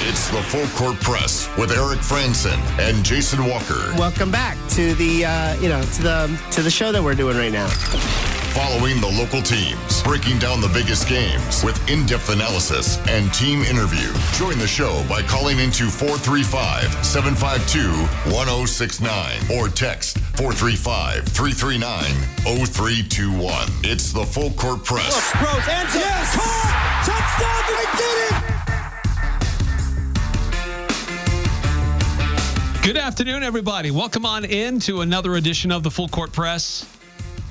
It's the Full Court Press with Eric Frandsen and Jason Walker. Welcome back to the to the show that we're doing right now. Following the local teams, breaking down the biggest games with in-depth analysis and team interview. Join the show by calling into 435-752-1069 or text 435-339-0321. It's the Full Court Press. Rose, answer. Yes! Caught! Touchdown! They did it! Good afternoon, everybody. Welcome on in to another edition of the Full Court Press.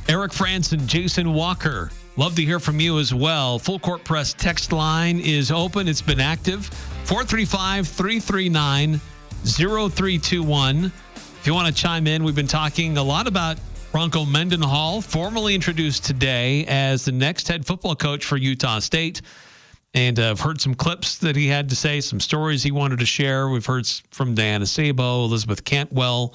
Eric Frandsen, Jason Walker. Love to hear from you as well. Full Court Press text line is open. It's been active. 435-339-0321. If you want to chime in, we've been talking a lot about Bronco Mendenhall, formally introduced today as the next head football coach for Utah State. And I've heard some clips that he had to say, some stories he wanted to share. We've heard from Diana Sabo, Elizabeth Cantwell.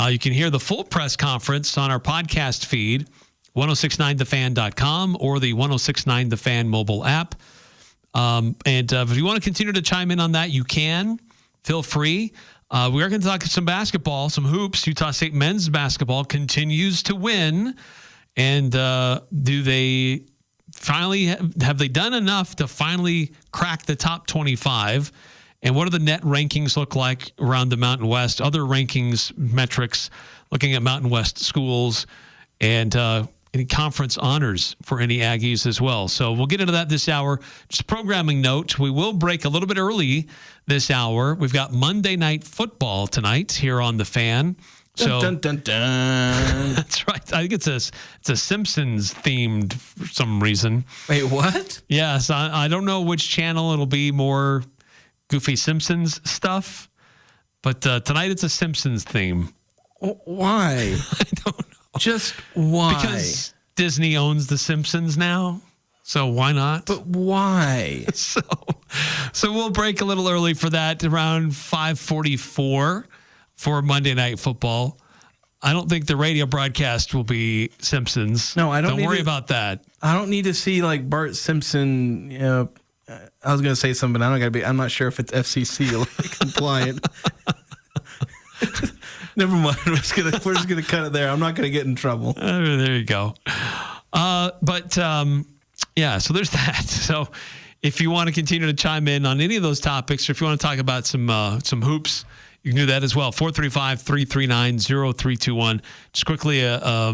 You can hear the full press conference on our podcast feed, 1069thefan.com or the 1069 The Fan mobile app. If you want to continue to chime in on that, you can. Feel free. We are going to talk some basketball, some hoops. Utah State men's basketball continues to win. And do they finally have they done enough to finally crack the top 25? And what do the net rankings look like around the Mountain West? Other rankings, metrics, looking at Mountain West schools and any conference honors for any Aggies as well. So we'll get into that this hour. Just a programming note, we will break a little bit early this hour. We've got Monday Night Football tonight here on The Fan. So, Dun, dun, dun. That's right. I think it's a Simpsons themed for some reason. Wait, what? Yes, I don't know which channel it'll be more Goofy Simpsons stuff, but tonight it's a Simpsons theme. Why? I don't know. Just why? Because Disney owns the Simpsons now, so why not? But why? So we'll break a little early for that, around 5:44 for Monday Night Football. I don't think the radio broadcast will be Simpsons. No, I don't. Don't worry about that. I don't need to see like Bart Simpson. You know, I was going to say something, but I'm not sure if it's FCC compliant. Never mind. We're just gonna cut it there. I'm not gonna get in trouble. There you go. So there's that. So if you want to continue to chime in on any of those topics, or if you want to talk about some hoops, you can do that as well. 435-339-0321. Just quickly, a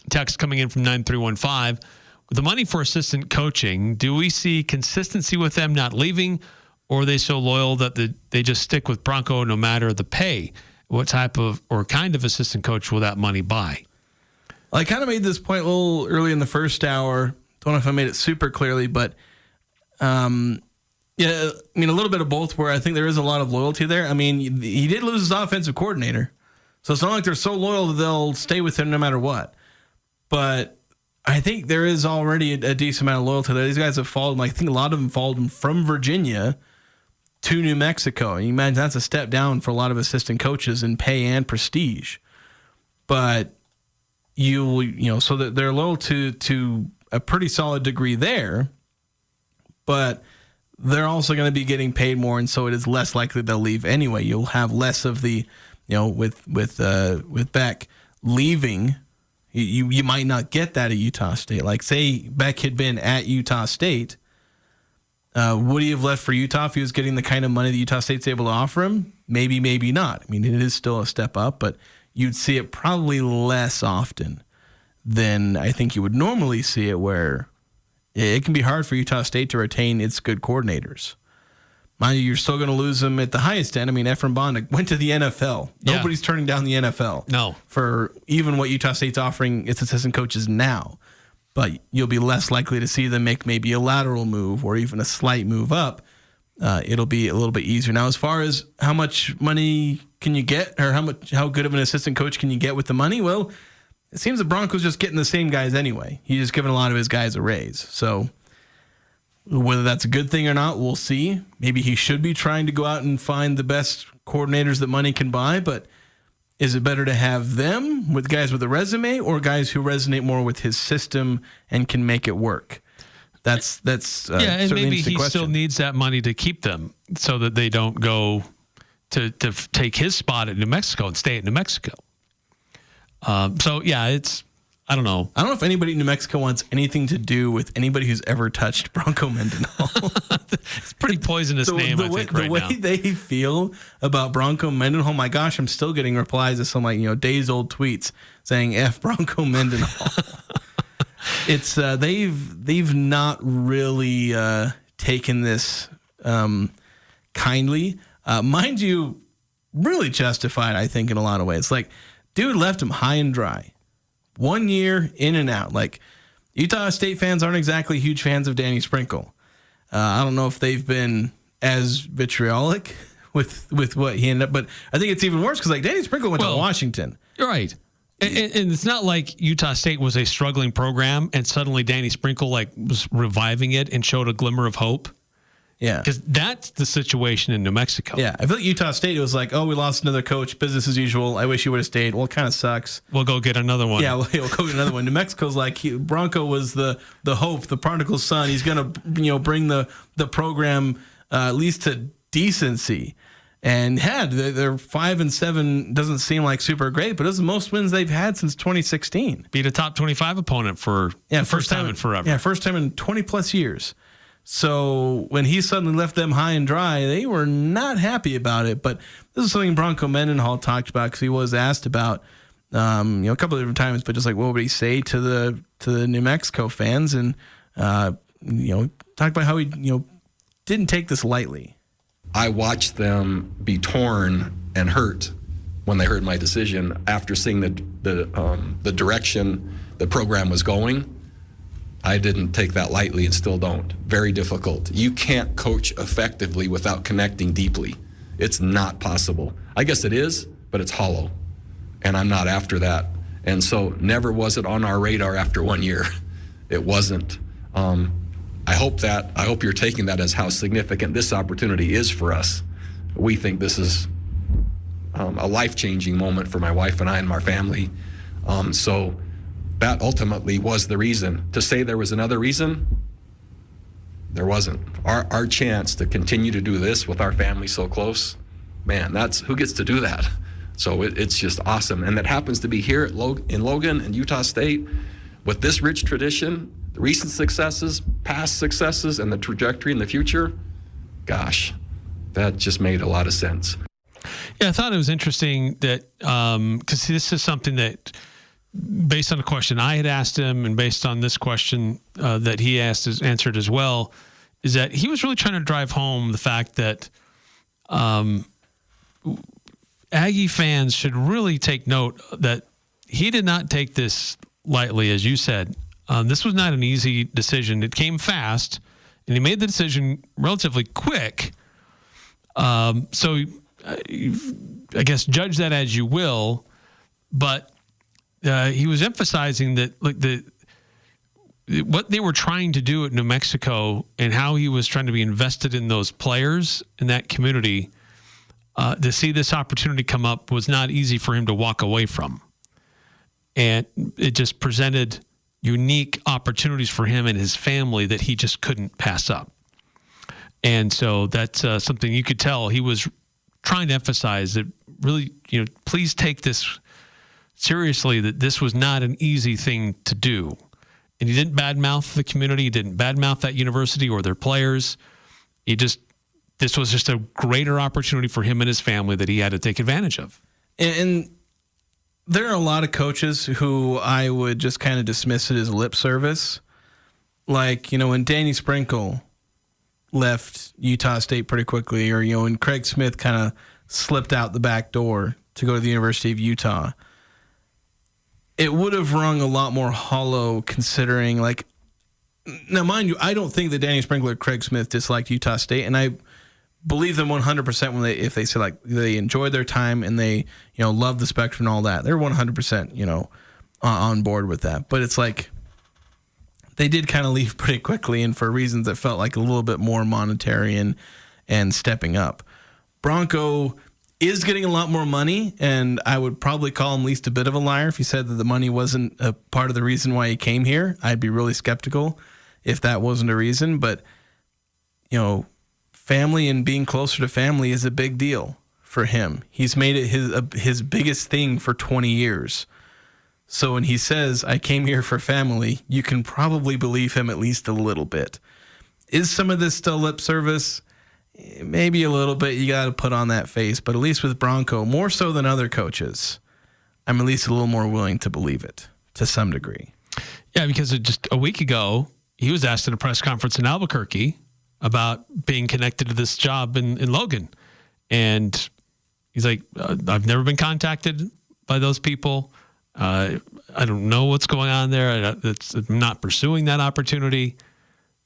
text coming in from 9315. With the money for assistant coaching, do we see consistency with them not leaving, or are they so loyal that they just stick with Bronco no matter the pay? What type of or kind of assistant coach will that money buy? Well, I kind of made this point a little early in the first hour. Don't know if I made it super clearly, but a little bit of both, where I think there is a lot of loyalty there. I mean, he did lose his offensive coordinator, so it's not like they're so loyal that they'll stay with him no matter what. But I think there is already a decent amount of loyalty there. These guys have followed him. I think a lot of them followed him from Virginia to New Mexico. And you imagine that's a step down for a lot of assistant coaches in pay and prestige. But so that they're loyal to a pretty solid degree there. But they're also going to be getting paid more, and so it is less likely they'll leave anyway. You'll have less of the, with Beck leaving. You might not get that at Utah State. Like, say Beck had been at Utah State, would he have left for Utah if he was getting the kind of money that Utah State's able to offer him? Maybe, maybe not. I mean, it is still a step up, but you'd see it probably less often than I think you would normally see it, where it can be hard for Utah State to retain its good coordinators. Mind you, you're still going to lose them at the highest end. I mean, Efren Bond went to the NFL. Yeah. Nobody's turning down the NFL. No. For even what Utah State's offering its assistant coaches now. But you'll be less likely to see them make maybe a lateral move or even a slight move up. It'll be a little bit easier. Now, as far as how much money can you get, or how good of an assistant coach can you get with the money? Well, it seems the Broncos just getting the same guys anyway. He's just giving a lot of his guys a raise. So whether that's a good thing or not, we'll see. Maybe he should be trying to go out and find the best coordinators that money can buy, but is it better to have them with guys with a resume or guys who resonate more with his system and can make it work? That's and certainly maybe the he question. still needs that money to keep them so that they don't go to take his spot at New Mexico and stay at New Mexico. I don't know. I don't know if anybody in New Mexico wants anything to do with anybody who's ever touched Bronco Mendenhall. It's a pretty poisonous name, I think, right now. The way they feel about Bronco Mendenhall, my gosh, I'm still getting replies to some days old tweets saying F Bronco Mendenhall. It's they've not really taken this kindly. Mind you, really justified, I think, in a lot of ways. Like, dude left him high and dry. 1 year in and out. Like, Utah State fans aren't exactly huge fans of Danny Sprinkle. I don't know if they've been as vitriolic with what he ended up, but I think it's even worse because Danny Sprinkle went to Washington. You're right. And it's not like Utah State was a struggling program and suddenly Danny Sprinkle was reviving it and showed a glimmer of hope. Yeah. Because that's the situation in New Mexico. Yeah. I feel like Utah State, it was like, oh, we lost another coach, business as usual. I wish you would have stayed. Well, it kind of sucks. We'll go get another one. Yeah, we'll go get another one. New Mexico's like, Bronco was the hope, the prodigal son. He's going to, bring the program at least to decency. And they're 5-7, doesn't seem like super great, but it's the most wins they've had since 2016. Beat a top 25 opponent for the first time in forever. Yeah, first time in 20 plus years. So when he suddenly left them high and dry, they were not happy about it. But this is something Bronco Mendenhall talked about because he was asked about, a couple of different times. But just what would he say to the New Mexico fans? And talked about how he didn't take this lightly. I watched them be torn and hurt when they heard my decision after seeing the direction the program was going. I didn't take that lightly and still don't. Very difficult. You can't coach effectively without connecting deeply. It's not possible. I guess it is, but it's hollow. And I'm not after that. And so never was it on our radar after 1 year. It wasn't. I hope you're taking that as how significant this opportunity is for us. We think this is a life-changing moment for my wife and I and our family. So that ultimately was the reason. To say there was another reason, there wasn't. Our chance to continue to do this with our family so close, man, that's who gets to do that. So it's just awesome. And that happens to be here in Logan and Utah State with this rich tradition, the recent successes, past successes, and the trajectory in the future. Gosh, that just made a lot of sense. Yeah, I thought it was interesting that because this is something that, based on a question I had asked him and based on this question that he answered as well, is that he was really trying to drive home the fact that Aggie fans should really take note that he did not take this lightly, as you said. This was not an easy decision. It came fast, and he made the decision relatively quick. So I guess judge that as you will, but he was emphasizing that what they were trying to do at New Mexico and how he was trying to be invested in those players in that community, to see this opportunity come up was not easy for him to walk away from. And it just presented unique opportunities for him and his family that he just couldn't pass up. And so that's something you could tell he was trying to emphasize that really, please take this seriously, that this was not an easy thing to do. And he didn't badmouth the community. He didn't badmouth that university or their players. This was just a greater opportunity for him and his family that he had to take advantage of. And there are a lot of coaches who I would just kind of dismiss it as lip service. Like, when Danny Sprinkle left Utah State pretty quickly, or, when Craig Smith kind of slipped out the back door to go to the University of Utah, it would have rung a lot more hollow considering, now mind you, I don't think that Danny Sprinkle or Craig Smith disliked Utah State, and I believe them 100% if they say they enjoyed their time and they love the spectrum and all that. They're 100% on board with that. But it's they did kind of leave pretty quickly, and for reasons that felt like a little bit more monetary and stepping up. Bronco is getting a lot more money, and I would probably call him at least a bit of a liar if he said that the money wasn't a part of the reason why he came here. I'd be really skeptical if that wasn't a reason. But, family and being closer to family is a big deal for him. He's made it his biggest thing for 20 years. So when he says, I came here for family, you can probably believe him at least a little bit. Is some of this still lip service? Maybe a little bit. You got to put on that face. But at least with Bronco, more so than other coaches, I'm at least a little more willing to believe it to some degree. Yeah, because just a week ago, he was asked at a press conference in Albuquerque about being connected to this job in Logan. And he's like, I've never been contacted by those people. I don't know what's going on there. I'm not pursuing that opportunity.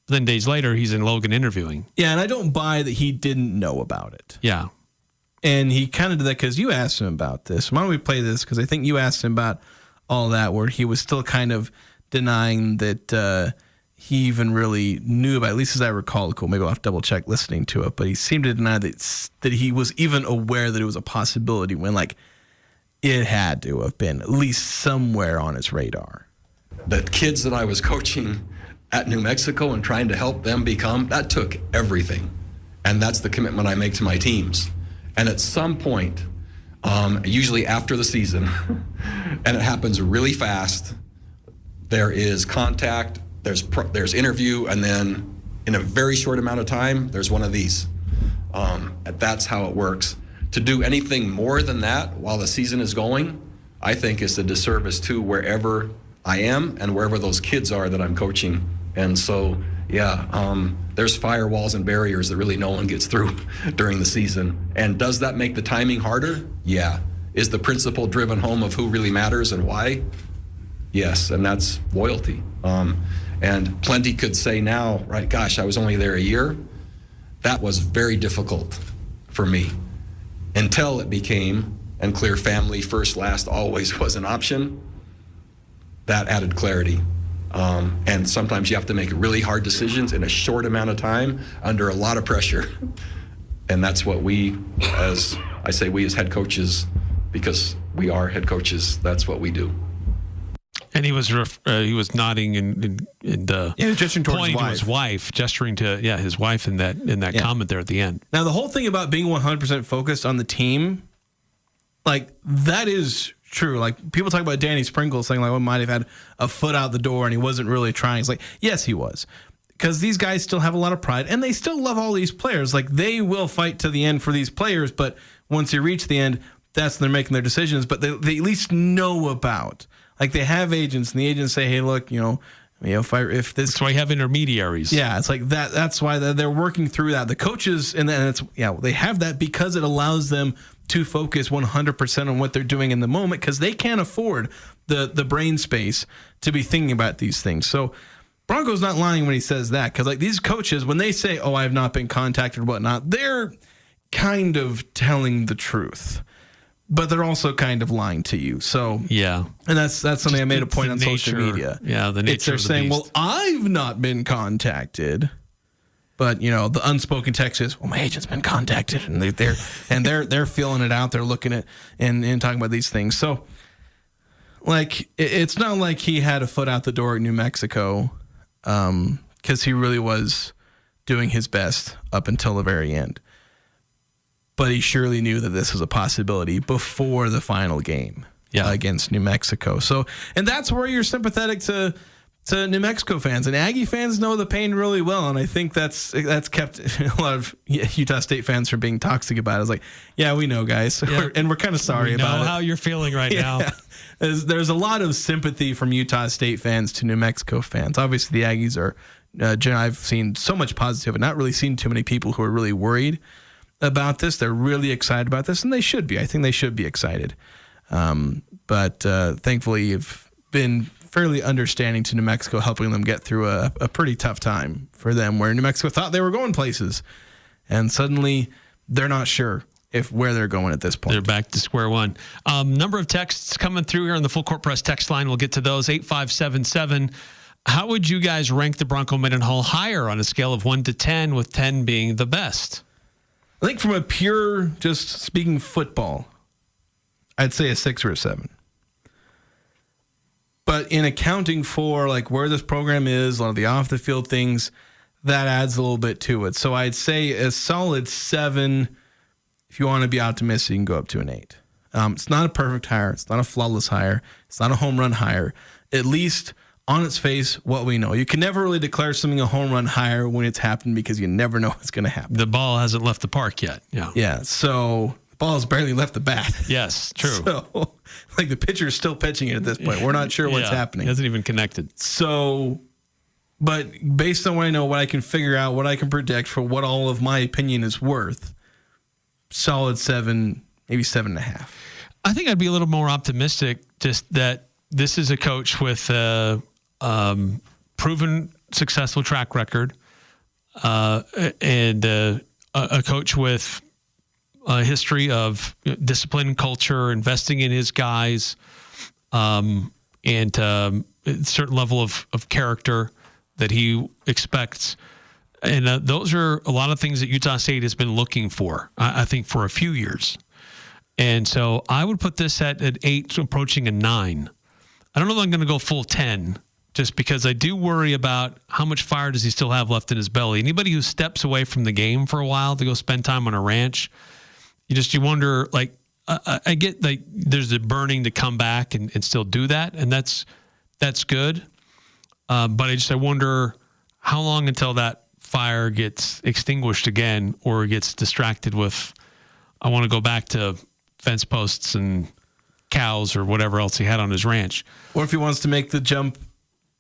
Then days later, he's in Logan interviewing. Yeah, and I don't buy that he didn't know about it. Yeah. And he kind of did that because you asked him about this. Why don't we play this? Because I think you asked him about all that, where he was still kind of denying that he even really knew about it, at least as I recall. Cool, maybe I'll have to double check listening to it. But he seemed to deny that he was even aware that it was a possibility when, it had to have been at least somewhere on his radar. The kids that I was coaching at New Mexico and trying to help them become, that took everything. And that's the commitment I make to my teams. And at some point, usually after the season, and it happens really fast, there is contact, there's interview, and then in a very short amount of time, there's one of these. That's how it works. To do anything more than that while the season is going, I think is a disservice to wherever I am and wherever those kids are that I'm coaching. And so, there's firewalls and barriers that really no one gets through during the season. And does that make the timing harder? Yeah. Is the principle driven home of who really matters and why? Yes, and that's loyalty. And plenty could say now, right, gosh, I was only there a year. That was very difficult for me until it became, and clear family first, last, always was an option. That added clarity. And sometimes you have to make really hard decisions in a short amount of time under a lot of pressure. And that's what we as head coaches, because we are head coaches, that's what we do. And he was nodding and gesturing towards pointing to his wife, gesturing to his wife in that comment there at the end. Now the whole thing about being 100% focused on the team, that is true. People talk about Danny Sprinkle saying we might have had a foot out the door and he wasn't really trying. It's yes, he was. Because these guys still have a lot of pride and they still love all these players. They will fight to the end for these players, but once you reach the end, that's when they're making their decisions. But they at least know about. They have agents and the agents say, hey, look, if this. That's why you have intermediaries. Yeah, it's that. That's why they're working through that. The coaches, and then they have that because it allows them to focus 100% on what they're doing in the moment because they can't afford the brain space to be thinking about these things. So Bronco's not lying when he says that because these coaches, when they say, oh, I have not been contacted or whatnot, they're kind of telling the truth. But they're also kind of lying to you. So yeah, and that's something I made a point on social media. Yeah, the nature they're of the saying, beast. well, I've not been contacted, but the unspoken text is, well, my agent's been contacted, and they're feeling it out. They're looking at and talking about these things. So, it's not like he had a foot out the door at New Mexico, because he really was doing his best up until the very end. But he surely knew that this was a possibility before the final game against New Mexico. So, and that's where you're sympathetic to New Mexico fans. And Aggie fans know the pain really well. And I think that's kept a lot of Utah State fans from being toxic about it. It's we know, guys. Yeah. We're kind of sorry about it. We know how you're feeling right now. There's a lot of sympathy from Utah State fans to New Mexico fans. Obviously, the Aggies are, I've seen so much positive and not really seen too many people who are really worried about this. They're really excited about this, and they should be. I think they should be excited. But thankfully, you've been fairly understanding to New Mexico, helping them get through a pretty tough time for them, where New Mexico thought they were going places, and suddenly they're not sure where they're going at this point. They're back to square one. Number of texts coming through here on the Full Court Press text line. We'll get to those. 8577. How would you guys rank the Bronco Mendenhall hire on a scale of 1 to 10, with 10 being the best? I think from a pure, just speaking football, I'd say a 6 or a 7. But in accounting for like where this program is, a lot of the off the field things, that adds a little bit to it. So I'd say a solid 7. If you want to be optimistic, you can go up to an 8. It's not a perfect hire. It's not a flawless hire. It's not a home run hire. At least on its face, what we know. You can never really declare something a home run hire when it's happened because you never know what's going to happen. The ball hasn't left the park yet. Yeah. Yeah. So the ball has barely left the bat. Yes, true. So, like, the pitcher is still pitching it at this point. We're not sure what's happening. It hasn't even connected. So, but based on what I know, what I can figure out, what I can predict for what all of my opinion is worth, solid 7, maybe 7.5. I think I'd be a little more optimistic, just that this is a coach with a proven successful track record, and a coach with a history of discipline and culture, investing in his guys, and a certain level of character that he expects. And those are a lot of things that Utah State has been looking for, I think, for a few years. And so I would put this at an 8, approaching a 9. I don't know if I'm going to go full 10, just because I do worry about how much fire does he still have left in his belly. Anybody who steps away from the game for a while to go spend time on a ranch, you wonder, like, I get like there's the burning to come back and still do that, and that's good. But I wonder how long until that fire gets extinguished again, or gets distracted with, I want to go back to fence posts and cows or whatever else he had on his ranch. Or if he wants to make the jump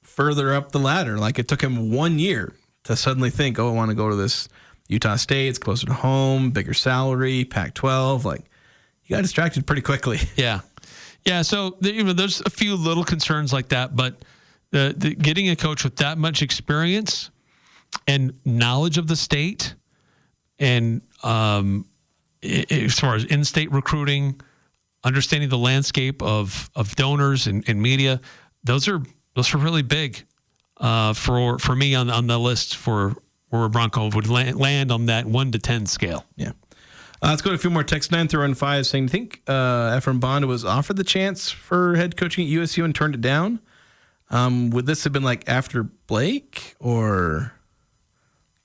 further up the ladder, like it took him 1 year to suddenly think, I want to go to this Utah State, it's closer to home, bigger salary, Pac-12. Like, you got distracted pretty quickly. Yeah. So there's a few little concerns like that, but the getting a coach with that much experience and knowledge of the state, and as far as in-state recruiting, understanding the landscape of donors and media, those are really big for me on the list for where Bronco would land on that 1 to 10 scale. Yeah. Let's go to a few more texts. 9-5 saying, I think Ephraim Bonda was offered the chance for head coaching at USU and turned it down. Would this have been like after Blake, or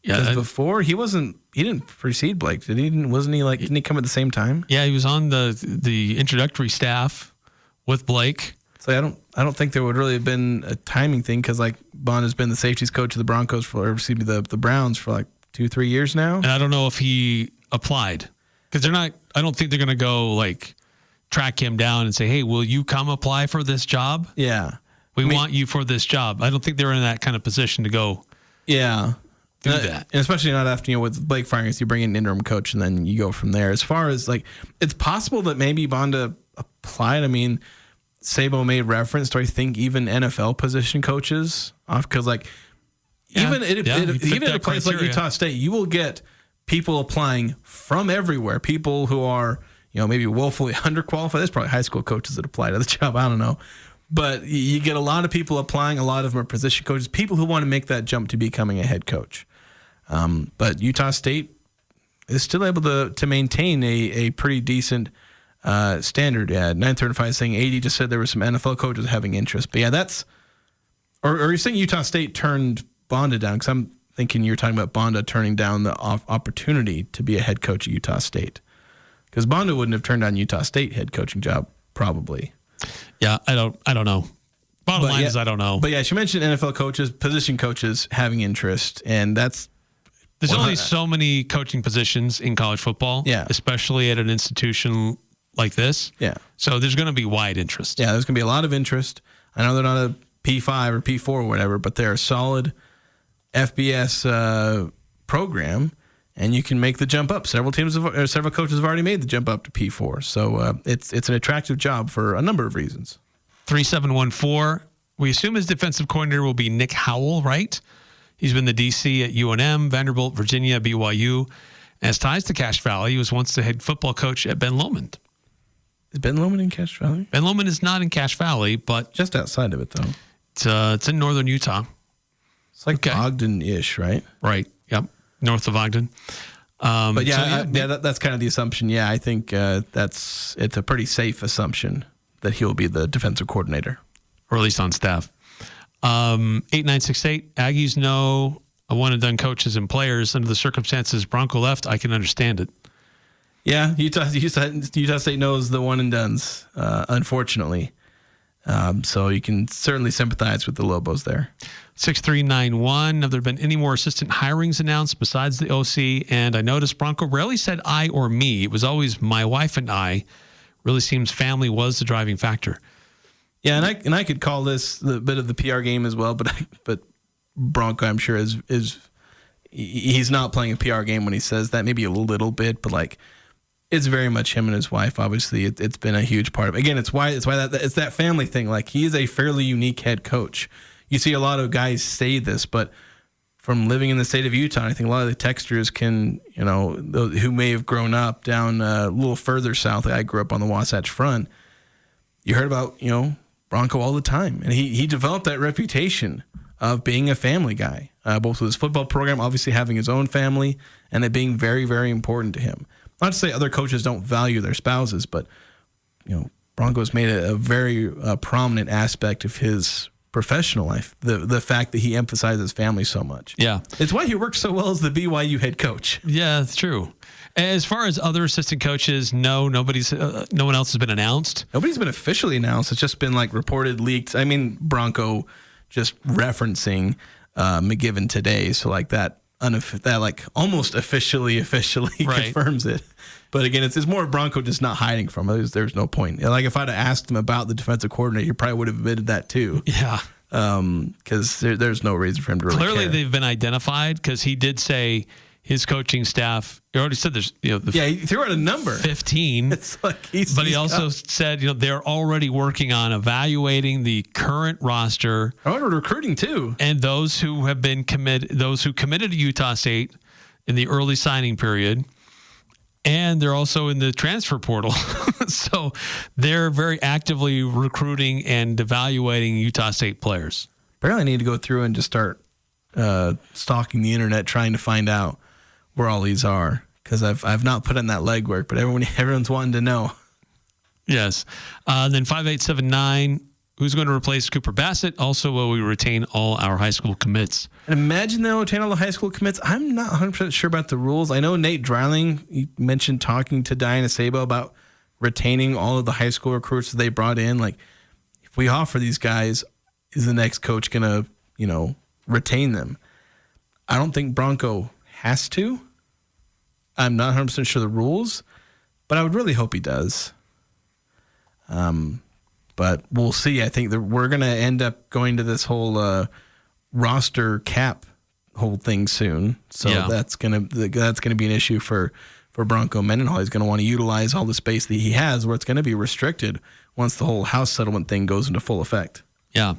before? He didn't precede Blake, did he? Didn't he come at the same time? Yeah, he was on the introductory staff with Blake. So I don't think there would really have been a timing thing, because like Bond has been the safeties coach of the Broncos the Browns for like 2-3 years now. And I don't know if he applied, because I don't think they're going to go like track him down and say, hey, will you come apply for this job? Yeah. We want you for this job. I don't think they're in that kind of position to go. Yeah. Do that. And especially not after, with Blake firing us, you bring in an interim coach and then you go from there. As far as like, it's possible that maybe Bonda applied. I mean, Sabo made reference to, I think, even NFL position coaches off, because like even at a place like Utah State, you will get people applying from everywhere. People who are, maybe woefully underqualified. There's probably high school coaches that apply to the job. I don't know. But you get a lot of people applying. A lot of them are position coaches, people who want to make that jump to becoming a head coach. But Utah State is still able to maintain a pretty decent standard. Yeah, 935 saying 80 just said there were some NFL coaches having interest. But yeah, or you're saying Utah State turned Bonda down? Because I'm thinking you're talking about Bonda turning down the opportunity to be a head coach at Utah State. Because Bonda wouldn't have turned down Utah State head coaching job, probably. Yeah, I don't know. Bottom line is I don't know. But yeah, she mentioned NFL coaches, position coaches having interest, and there's only so many coaching positions in college football, especially at an institution like this. Yeah. So there's going to be wide interest. Yeah, there's going to be a lot of interest. I know they're not a P5 or P4 or whatever, but they're a solid FBS program, and you can make the jump up. Several coaches have already made the jump up to P4. So it's an attractive job for a number of reasons. 3714. We assume his defensive coordinator will be Nick Howell, right? He's been the DC at UNM, Vanderbilt, Virginia, BYU. Has ties to Cache Valley. He was once the head football coach at Ben Lomond. Is Ben Lomond in Cache Valley? Ben Lomond is not in Cache Valley, but just outside of it, though. It's in northern Utah. It's like Ogden-ish, right? Right. Yep. North of Ogden. But that's kind of the assumption. Yeah, I think it's a pretty safe assumption that he'll be the defensive coordinator. or at least on staff. 8968, Aggies know a one-and-done coaches and players. Under the circumstances Bronco left, I can understand it. Yeah, Utah State knows the one-and-dones, unfortunately. So you can certainly sympathize with the Lobos there. 6391, have there been any more assistant hirings announced besides the OC? And I noticed Bronco rarely said I or me. It was always my wife and I. Really seems family was the driving factor. Yeah, and I could call this a bit of the PR game as well, but Bronco, I'm sure, is he's not playing a PR game when he says that. Maybe a little bit, but like it's very much him and his wife. Obviously, it's been a huge part of it. Again, it's why it's that family thing. Like he is a fairly unique head coach. You see a lot of guys say this, but from living in the state of Utah, I think a lot of the texters can, who may have grown up down a little further south. Like I grew up on the Wasatch Front. You heard about, Bronco all the time. And he developed that reputation of being a family guy, both with his football program, obviously having his own family, and it being very, very important to him. Not to say other coaches don't value their spouses, but, Bronco's made a very prominent aspect of his professional life, the fact that he emphasizes family so much. Yeah. It's why he works so well as the BYU head coach. Yeah, that's true. As far as other assistant coaches, no one else has been announced. Nobody's been officially announced. It's just been like reported, leaked. I mean, Bronco just referencing McGiven today, so like that like almost officially right. confirms it. But again, it's more Bronco just not hiding from it. There's no point. Like if I'd have asked him about the defensive coordinator, he probably would have admitted that too. Yeah. Because there's no reason for him to really Clearly care. They've been identified because he did say his coaching staff. He already said there's he threw out a number 15. It's like but he also said they're already working on evaluating the current roster. Recruiting too, and those who have been committed to Utah State in the early signing period. And they're also in the transfer portal. So they're very actively recruiting and evaluating Utah State players. Apparently I need to go through and just start stalking the internet, trying to find out where all these are. Because I've not put in that legwork, but everyone's wanting to know. Yes. Then 5879, who's going to replace Cooper Bassett? Also, will we retain all our high school commits? And imagine they'll retain all the high school commits. I'm not 100% sure about the rules. I know Nate Dreiling, he mentioned talking to Diana Sabo about retaining all of the high school recruits that they brought in. Like, if we offer these guys, is the next coach going to, retain them? I don't think Bronco has to. I'm not 100% sure the rules, but I would really hope he does. But we'll see. I think that we're going to end up going to this whole roster cap whole thing soon. So that's going to be an issue for Bronco Mendenhall. He's going to want to utilize all the space that he has, where it's going to be restricted once the whole house settlement thing goes into full effect. Yeah.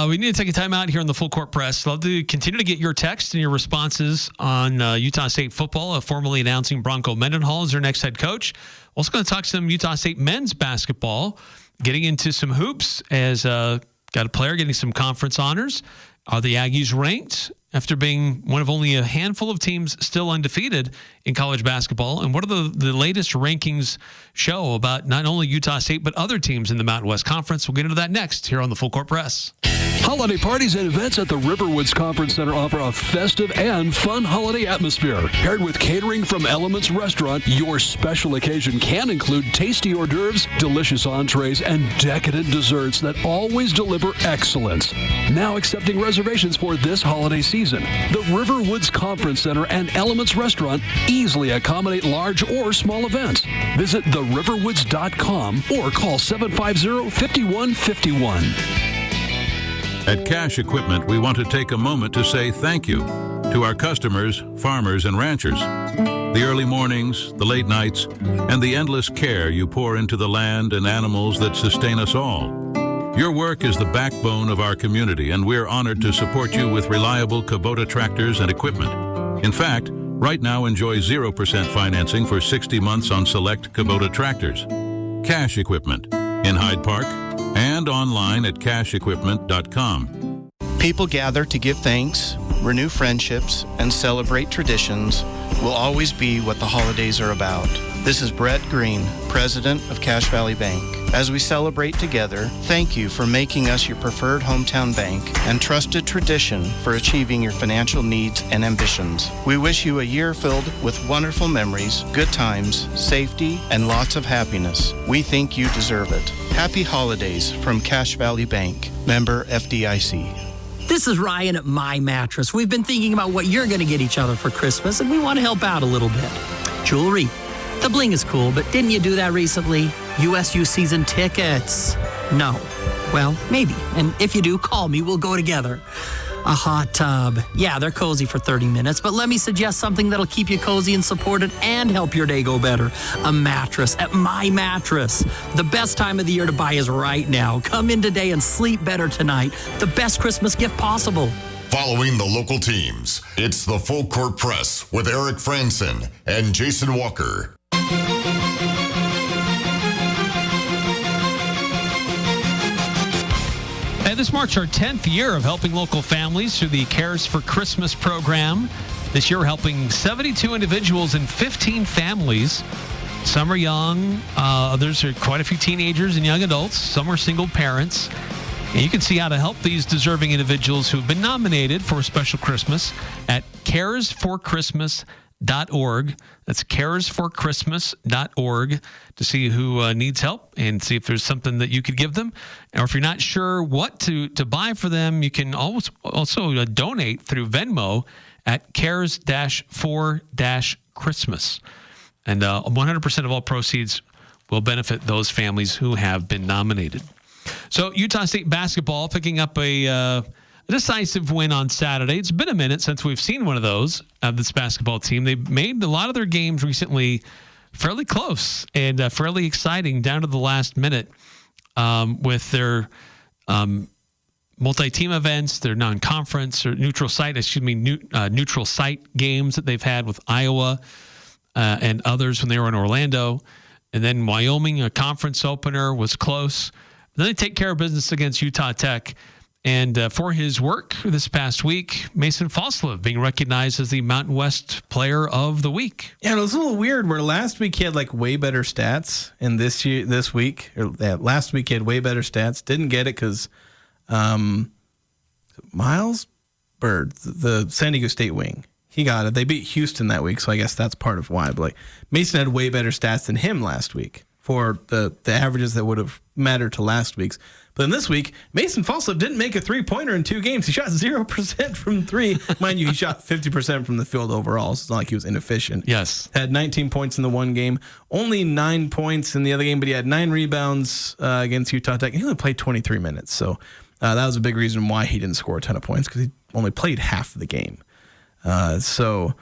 We need to take a time out here on the Full Court Press. Love to continue to get your texts and your responses on Utah State football, formally announcing Bronco Mendenhall as their next head coach. Also going to talk some Utah State men's basketball, getting into some hoops as got a player getting some conference honors. Are the Aggies ranked after being one of only a handful of teams still undefeated in college basketball? And what are the latest rankings show about not only Utah State, but other teams in the Mountain West Conference? We'll get into that next here on the Full Court Press. Holiday parties and events at the Riverwoods Conference Center offer a festive and fun holiday atmosphere. Paired with catering from Elements Restaurant, your special occasion can include tasty hors d'oeuvres, delicious entrees, and decadent desserts that always deliver excellence. Now accepting reservations for this holiday season. The Riverwoods Conference Center and Elements Restaurant easily accommodate large or small events. Visit theriverwoods.com or call 750-5151. At Cash Equipment, we want to take a moment to say thank you to our customers, farmers, and ranchers. The early mornings, the late nights, and the endless care you pour into the land and animals that sustain us all. Your work is the backbone of our community, and we're honored to support you with reliable Kubota tractors and equipment. In fact, right now enjoy 0% financing for 60 months on select Kubota tractors. Cash Equipment in Hyde Park and online at cashequipment.com. People gather to give thanks, renew friendships, and celebrate traditions will always be what the holidays are about. This is Brett Green, President of Cache Valley Bank. As we celebrate together, thank you for making us your preferred hometown bank and trusted tradition for achieving your financial needs and ambitions. We wish you a year filled with wonderful memories, good times, safety, and lots of happiness. We think you deserve it. Happy holidays from Cache Valley Bank, member FDIC. This is Ryan at My Mattress. We've been thinking about what you're going to get each other for Christmas, and we want to help out a little bit. Jewelry. The bling is cool, but didn't you do that recently? USU season tickets. No. Well, maybe. And if you do, call me. We'll go together. A hot tub. Yeah, they're cozy for 30 minutes, but let me suggest something that'll keep you cozy and supported and help your day go better. A mattress at My Mattress. The best time of the year to buy is right now. Come in today and sleep better tonight. The best Christmas gift possible. Following the local teams, it's the Full Court Press with Eric Frandsen and Jason Walker. And this marks our 10th year of helping local families through the Cares for Christmas program. This year, we're helping 72 individuals and 15 families. Some are young, others are quite a few teenagers and young adults. Some are single parents. And you can see how to help these deserving individuals who have been nominated for a special Christmas at caresforchristmas.org. That's caresforchristmas.org to see who needs help and see if there's something that you could give them. Or if you're not sure what to buy for them, you can also donate through Venmo at cares-for-christmas. And 100% of all proceeds will benefit those families who have been nominated. So Utah State basketball picking up a decisive win on Saturday. It's been a minute since we've seen one of those of this basketball team. They've made a lot of their games recently fairly close and fairly exciting down to the last minute with their multi-team events, their non-conference or neutral site games that they've had with Iowa and others when they were in Orlando. And then Wyoming, a conference opener, was close. Then they take care of business against Utah Tech. And for his work this past week, Mason Falslev being recognized as the Mountain West Player of the Week. Yeah, it was a little weird where last week he had like way better stats, and this week last week he had way better stats. Didn't get it because Miles Bird, the San Diego State wing, he got it. They beat Houston that week, so I guess that's part of why. But like Mason had way better stats than him last week for the averages that would have mattered to last week's. But in this week, Mason Falslev didn't make a three-pointer in 2 games. He shot 0% from 3. Mind you, he shot 50% from the field overall, so it's not like he was inefficient. Yes. Had 19 points in the one game, only 9 points in the other game, but he had 9 rebounds against Utah Tech. And he only played 23 minutes, so that was a big reason why he didn't score a ton of points, because he only played half of the game. So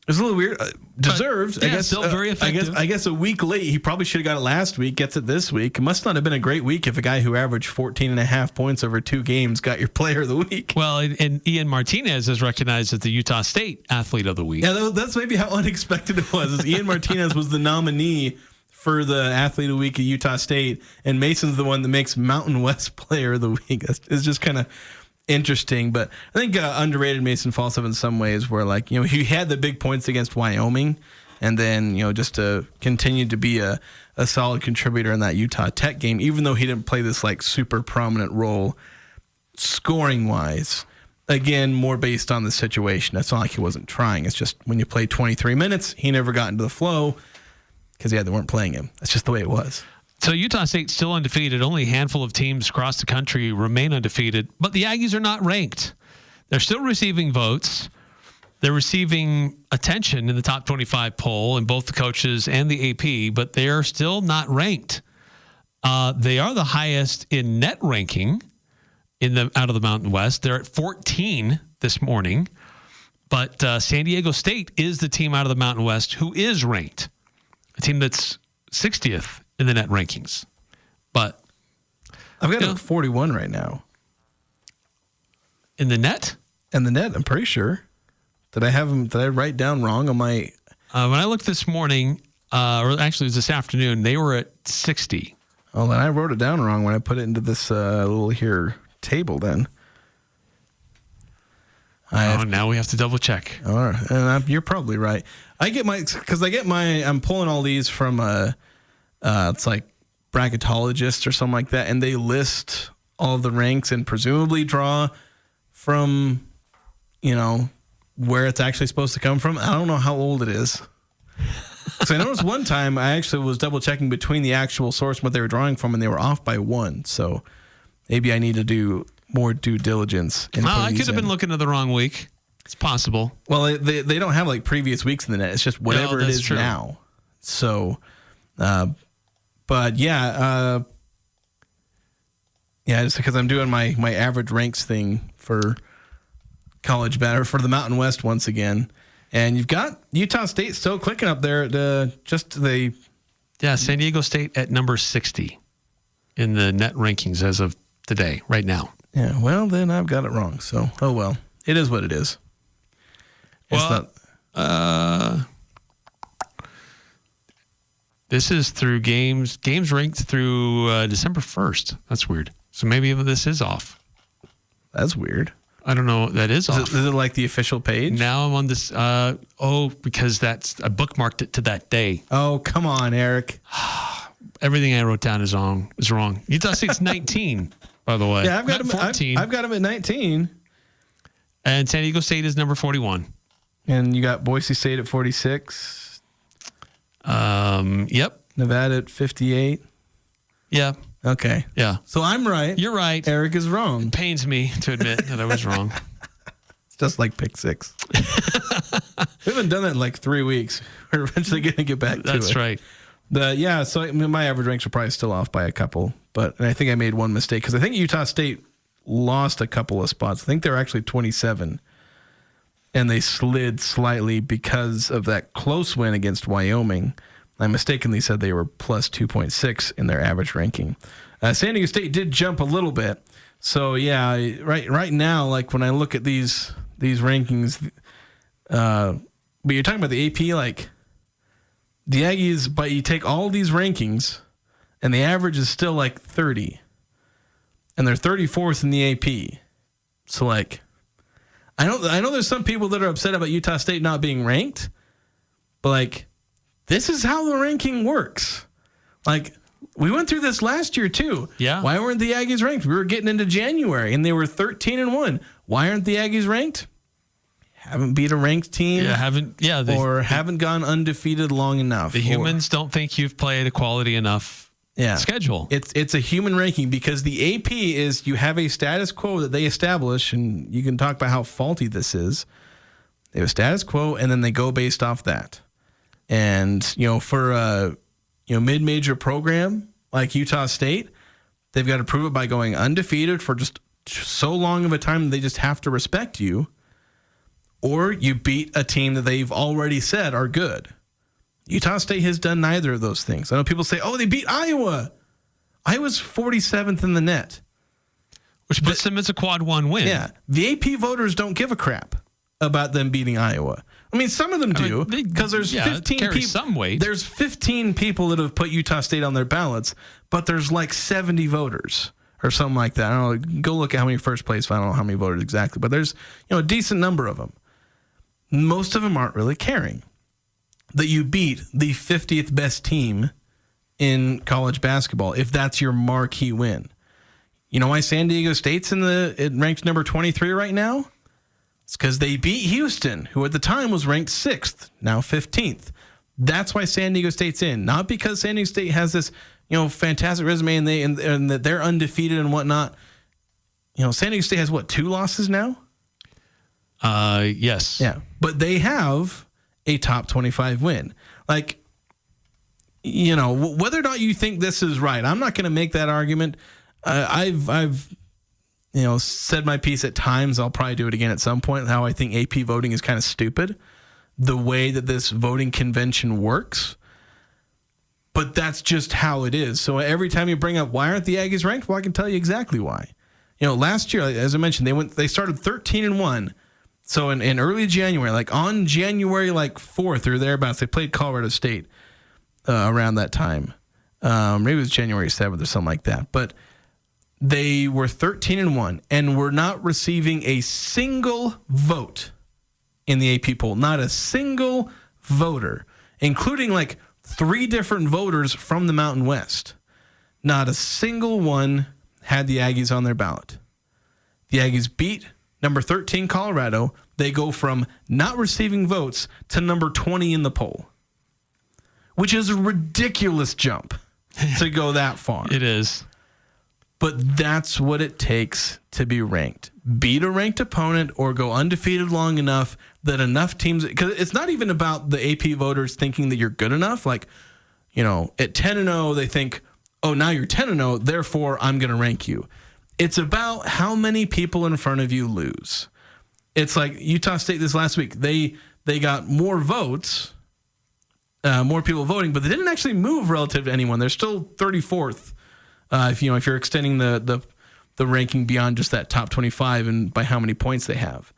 it was a little weird. Deserved. Yeah, I guess. Still very effective. I guess a week late. He probably should have got it last week. Gets it this week. It must not have been a great week if a guy who averaged 14.5 points over 2 games got your Player of the Week. Well, and Ian Martinez is recognized as the Utah State Athlete of the Week. Yeah, that's maybe how unexpected it was. Ian Martinez was the nominee for the Athlete of the Week at Utah State, and Mason's the one that makes Mountain West Player of the Week. It's just kind of interesting, but I think underrated Mason Falslev in some ways, where like, you know, he had the big points against Wyoming, and then, you know, just to continue to be a solid contributor in that Utah Tech game, even though he didn't play this like super prominent role scoring wise. Again, more based on the situation. It's not like he wasn't trying. It's just when you play 23 minutes, he never got into the flow because they weren't playing him. That's just the way it was. So Utah State's still undefeated. Only a handful of teams across the country remain undefeated. But the Aggies are not ranked. They're still receiving votes. They're receiving attention in the top 25 poll in both the coaches and the AP, but they are still not ranked. They are the highest in net ranking out of the Mountain West. They're at 14 this morning. But San Diego State is the team out of the Mountain West who is ranked. A team that's 60th in the net rankings. But I've got it at 41 right now. In the net? In the net, I'm pretty sure. Did I write down wrong on my... when I looked this morning, or actually it was this afternoon, they were at 60. Oh, then I wrote it down wrong when I put it into this little here table then. Now we have to double check. All right, and you're probably right. I'm pulling all these from it's like bracketologist or something like that, and they list all of the ranks and presumably draw from, where it's actually supposed to come from. I don't know how old it is. So I noticed one time I actually was double checking between the actual source and what they were drawing from, and they were off by 1. So maybe I need to do more due diligence. I could have been looking at the wrong week. It's possible. Well, they don't have like previous weeks in the net. It's just whatever it is true. Now. So, but yeah, just because I'm doing my average ranks thing for college batter for the Mountain West once again. And you've got Utah State still clicking up there. San Diego State at number 60 in the net rankings as of today, right now. Yeah, well, then I've got it wrong. So, oh well. It is what it is. This is through games ranked through December 1st. That's weird. So maybe this is off. That's weird. I don't know. That is off. Is it like the official page? Now I'm on this. Because I bookmarked it to that day. Oh, come on, Eric. Everything I wrote down is wrong. Utah State's 19, by the way. Yeah, I've got him 14. I've got him at 19. And San Diego State is number 41. And you got Boise State at 46. Yep. Nevada at 58. Yeah. Okay. Yeah. So I'm right. You're right. Eric is wrong. It pains me to admit that I was wrong. It's just like pick 6. We haven't done that in like 3 weeks. We're eventually going to get back to it. That's right. So my average ranks are probably still off by a couple, and I think I made one mistake because I think Utah State lost a couple of spots. I think they were actually 27, and they slid slightly because of that close win against Wyoming. I mistakenly said they were plus 2.6 in their average ranking. San Diego State did jump a little bit. So yeah, right now, like when I look at these rankings, but you're talking about the AP, like the Aggies, but you take all these rankings and the average is still like 30 and they're 34th in the AP. So like, I know there's some people that are upset about Utah State not being ranked, but like, this is how the ranking works. Like, we went through this last year too. Yeah. Why weren't the Aggies ranked? We were getting into January and they were 13-1. Why aren't the Aggies ranked? Haven't beat a ranked team. Yeah, haven't gone undefeated long enough. The humans don't think you've played a quality enough schedule. It's a human ranking because the AP is you have a status quo that they establish, and you can talk about how faulty this is. They have a status quo, and then they go based off that. And for a mid-major program like Utah State, they've got to prove it by going undefeated for just so long of a time that they just have to respect you. Or you beat a team that they've already said are good. Utah State has done neither of those things. I know people say, they beat Iowa. Iowa's 47th in the net. Which puts them as a quad 1 win. Yeah. The AP voters don't give a crap about them beating Iowa. I mean, some of them do, because there's 15 people. Some weight. There's 15 people that have put Utah State on their ballots, but there's like 70 voters or something like that. I don't know. Go look at how many first place. I don't know how many voters exactly, but there's a decent number of them. Most of them aren't really caring that you beat the 50th best team in college basketball if that's your marquee win. You know why San Diego State's it ranks number 23 right now? It's because they beat Houston, who at the time was ranked 6th, now 15th. That's why San Diego State's in, not because San Diego State has this fantastic resume and that they're undefeated and whatnot. San Diego State has 2 losses now? Yes. Yeah. But they have a top 25 win. Like, whether or not you think this is right, I'm not going to make that argument. I've said my piece at times. I'll probably do it again at some point, how I think AP voting is kind of stupid, the way that this voting convention works. But that's just how it is. So every time you bring up, why aren't the Aggies ranked? Well, I can tell you exactly why. Last year, as I mentioned, they started 13-1. So in early January, like on January 4th or thereabouts, they played Colorado State around that time. Maybe it was January 7th or something like that. But they were 13-1 and were not receiving a single vote in the AP poll. Not a single voter, including like 3 different voters from the Mountain West. Not a single one had the Aggies on their ballot. The Aggies beat number 13 Colorado. They go from not receiving votes to number 20 in the poll, which is a ridiculous jump to go that far. It is. But that's what it takes to be ranked. Beat a ranked opponent or go undefeated long enough that enough teams, because it's not even about the AP voters thinking that you're good enough. Like, you know, at 10-0, they think, oh, now you're 10-0, therefore I'm going to rank you. It's about how many people in front of you lose. It's like Utah State this last week. They got more votes, more people voting, but they didn't actually move relative to anyone. They're still 34th. If you're extending the ranking beyond just that top 25 and by how many points they have,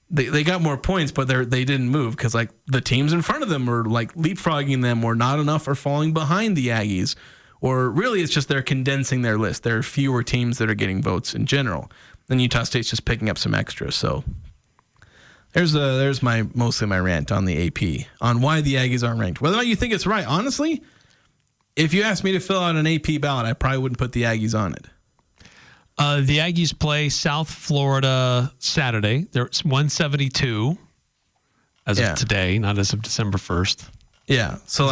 they got more points, but they didn't move because like the teams in front of them are like leapfrogging them, or not enough are falling behind the Aggies, or really it's just they're condensing their list. There are fewer teams that are getting votes in general. Then Utah State's just picking up some extras. So there's mostly my rant on the AP on why the Aggies aren't ranked. Whether or not you think it's right, honestly. If you asked me to fill out an AP ballot, I probably wouldn't put the Aggies on it. The Aggies play South Florida Saturday. They're 172 as of today, not as of December 1st. Yeah. So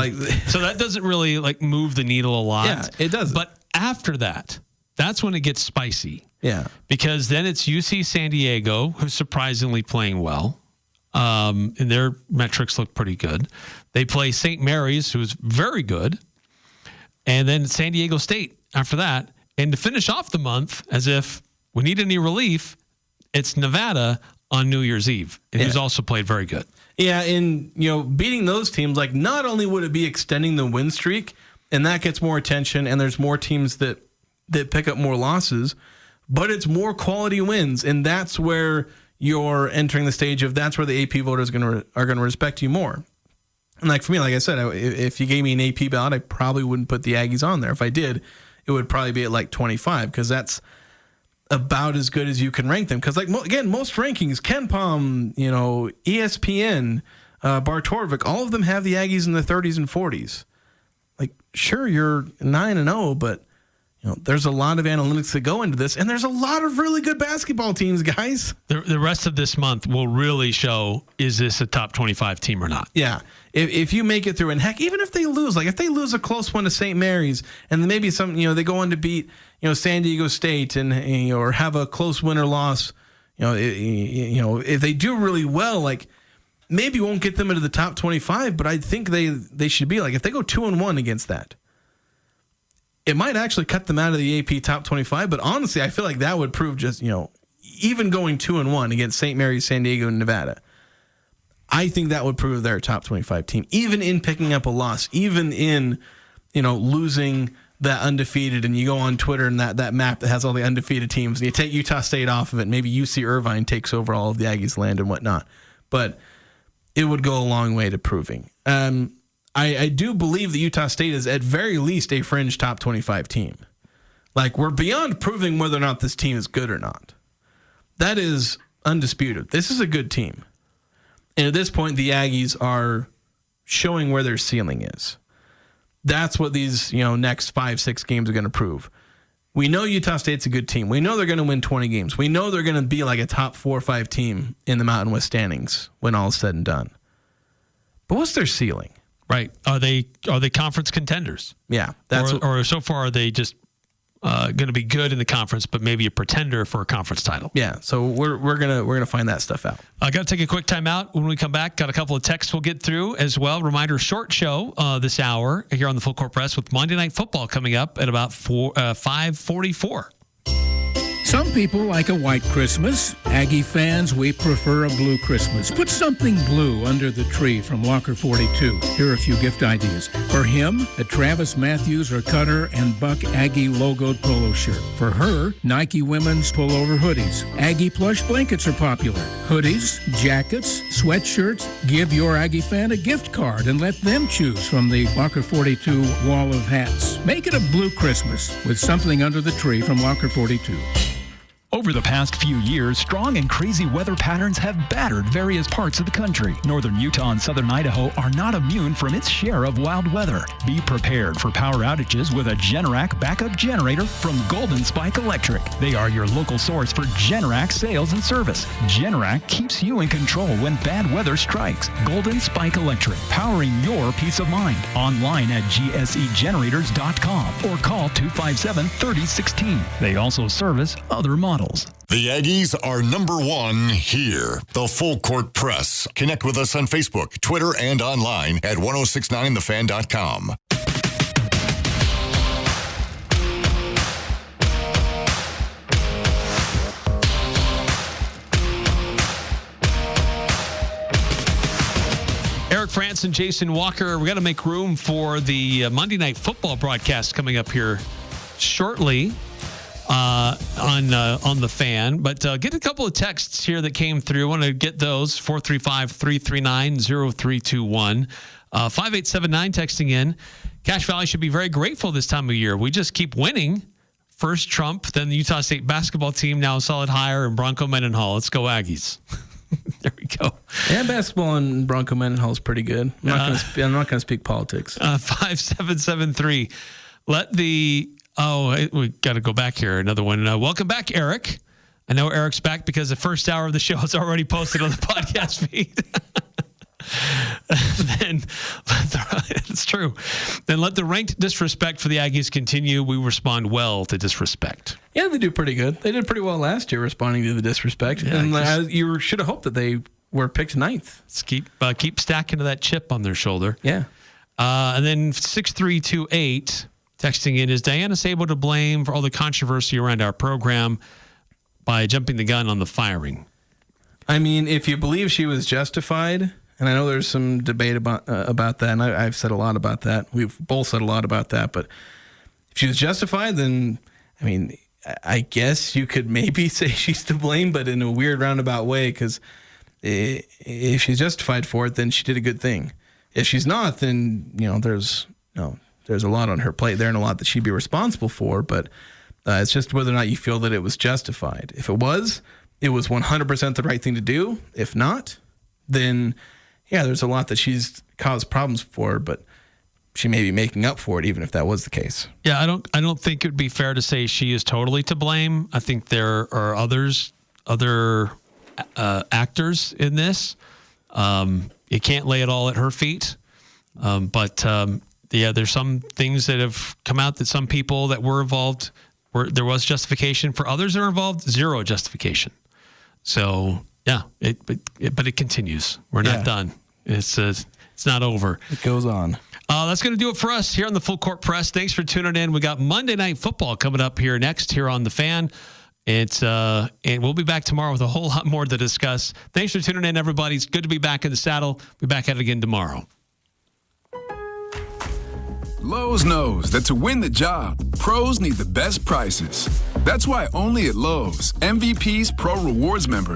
so that doesn't really like move the needle a lot. Yeah, it doesn't. But after that, that's when it gets spicy. Yeah. Because then it's UC San Diego, who's surprisingly playing well. And their metrics look pretty good. They play St. Mary's, who's very good. And then San Diego State after that. And to finish off the month, as if we need any relief, it's Nevada on New Year's Eve, and who's also played very good. Yeah, and beating those teams, like not only would it be extending the win streak, and that gets more attention, and there's more teams that pick up more losses, but it's more quality wins, and that's where you're entering the stage of that's where the AP voters are going to respect you more. And like for me, like I said, if you gave me an AP ballot, I probably wouldn't put the Aggies on there. If I did, it would probably be at like 25 because that's about as good as you can rank them. Because like again, most rankings, KenPom, ESPN, Bartorvik, all of them have the Aggies in the 30s and 40s. Like sure, you're 9-0, but there's a lot of analytics that go into this, and there's a lot of really good basketball teams, guys. The rest of this month will really show, is this a top 25 team or not? Yeah. If you make it through, and heck, even if they lose, like if they lose a close one to St. Mary's, and then maybe they go on to beat, San Diego State and or have a close win or loss, if they do really well, like maybe won't get them into the top 25, but I think they should be like, if they go 2-1 against that, it might actually cut them out of the AP top 25, but honestly, I feel like that would prove just, even going 2-1 against St. Mary's, San Diego, and Nevada, I think that would prove they're a top 25 team, even in picking up a loss, even in, losing that undefeated, and you go on Twitter and that map that has all the undefeated teams, and you take Utah State off of it, maybe UC Irvine takes over all of the Aggies' land and whatnot, but it would go a long way to proving. I do believe that Utah State is at very least a fringe top 25 team. Like, we're beyond proving whether or not this team is good or not. That is undisputed. This is a good team. And at this point, the Aggies are showing where their ceiling is. That's what these, next 5-6 games are going to prove. We know Utah State's a good team. We know they're going to win 20 games. We know they're going to be like a top 4 or 5 team in the Mountain West standings when all is said and done. But what's their ceiling? Right. Are they conference contenders? Yeah. Or so far are they just going to be good in the conference, but maybe a pretender for a conference title? Yeah. So we're gonna find that stuff out. I got to take a quick time out. When we come back, got a couple of texts we'll get through as well. Reminder: short show this hour here on the Full Court Press with Monday Night Football coming up at about 5:44. Some people like a white Christmas. Aggie fans, we prefer a blue Christmas. Put something blue under the tree from Locker 42. Here are a few gift ideas. For him, a Travis Matthews or Cutter and Buck Aggie logoed polo shirt. For her, Nike women's pullover hoodies. Aggie plush blankets are popular. Hoodies, jackets, sweatshirts. Give your Aggie fan a gift card and let them choose from the Locker 42 wall of hats. Make it a blue Christmas with something under the tree from Locker 42. Over the past few years, strong and crazy weather patterns have battered various parts of the country. Northern Utah and southern Idaho are not immune from its share of wild weather. Be prepared for power outages with a Generac backup generator from Golden Spike Electric. They are your local source for Generac sales and service. Generac keeps you in control when bad weather strikes. Golden Spike Electric, powering your peace of mind. Online at gsegenerators.com or call 257-3016. They also service other models. The Aggies are #1 here. The Full Court Press. Connect with us on Facebook, Twitter, and online at 1069thefan.com. Eric Frandsen, Jason Walker. We got to make room for the Monday Night Football broadcast coming up here shortly. On the fan, but get a couple of texts here that came through. I want to get those. 435-339-0321. 5879 texting in. Cache Valley should be very grateful this time of year. We just keep winning. First Trump, then the Utah State basketball team, now Solid Hire, and Bronco Mendenhall. Let's go Aggies. There we go. Yeah, basketball and Bronco Mendenhall is pretty good. I'm not going to speak politics. 5773. We got to go back here. Another one. Welcome back, Eric. I know Eric's back because the first hour of the show is already posted on the podcast feed. Then it's true. Then let the ranked disrespect for the Aggies continue. We respond well to disrespect. Yeah, they do pretty good. They did pretty well last year responding to the disrespect. Yeah, and you should have hoped that they were picked 9th. Let's keep stacking to that chip on their shoulder. Yeah. And then 6328 texting in, is Diana Sabo to blame for all the controversy around our program by jumping the gun on the firing? I mean, if you believe she was justified, and I know there's some debate about that, and I've said a lot about that. We've both said a lot about that. But if she was justified, then, I mean, I guess you could maybe say she's to blame, but in a weird roundabout way, because if she's justified for it, then she did a good thing. If she's not, then, there's a lot on her plate there and a lot that she'd be responsible for, but it's just whether or not you feel that it was justified. If it was 100% the right thing to do. If not, then, yeah, there's a lot that she's caused problems for, but she may be making up for it, even if that was the case. Yeah, I don't think it would be fair to say she is totally to blame. I think there are other actors in this. You can't lay it all at her feet, but there's some things that have come out that some people that were involved, there was justification. For others that are involved, zero justification. So, yeah, but it continues. We're not done. It's not over. It goes on. That's going to do it for us here on the Full Court Press. Thanks for tuning in. We got Monday Night Football coming up here next here on The Fan. And we'll be back tomorrow with a whole lot more to discuss. Thanks for tuning in, everybody. It's good to be back in the saddle. Be back at it again tomorrow. Lowe's knows that to win the job, pros need the best prices. That's why only at Lowe's, MVP's Pro Rewards members